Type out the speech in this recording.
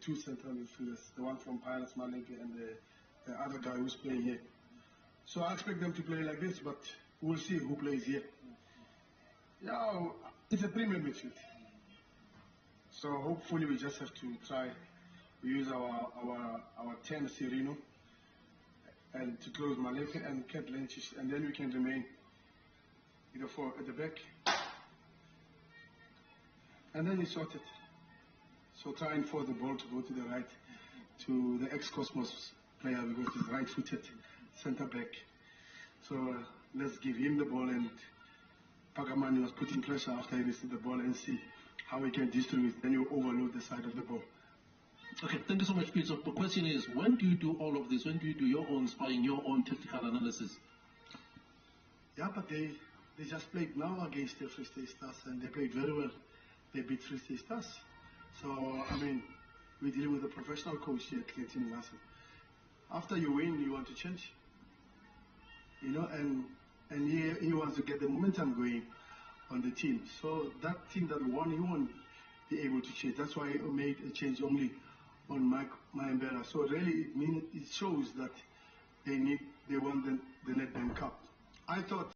two central midfielders, the one from Pirates Mamelodi and the other guy who's playing here. So I expect them to play like this, but we'll see who plays here. Yeah, it's a premium midfield. So hopefully we just have to try to use our 10 Sirino and to close Maleke and Cat Lenchis, and then we can remain either four at the back. And then it's sorted. So try and force the ball to go to the right, to the ex-Cosmos player, because he's right-footed centre back. So let's give him the ball, and Pagamani was putting pressure after he received the ball, and see how we can distribute. Then you overload the side of the ball. Okay, thank you so much, Pitso. The question is, when do you do all of this? When do you do your own spying, your own tactical analysis? Yeah, but they just played now against the Free State Stars, and they played very well. They beat Free State Stars. So, I mean, we deal with a professional coach here, Clayton Larsen. After you win, you want to change. You know, and he wants to get the momentum going on the team. So that team that won, he won't be able to change. That's why he made a change only on Mayambela. So really, it shows that they want the Nedbank Cup. I thought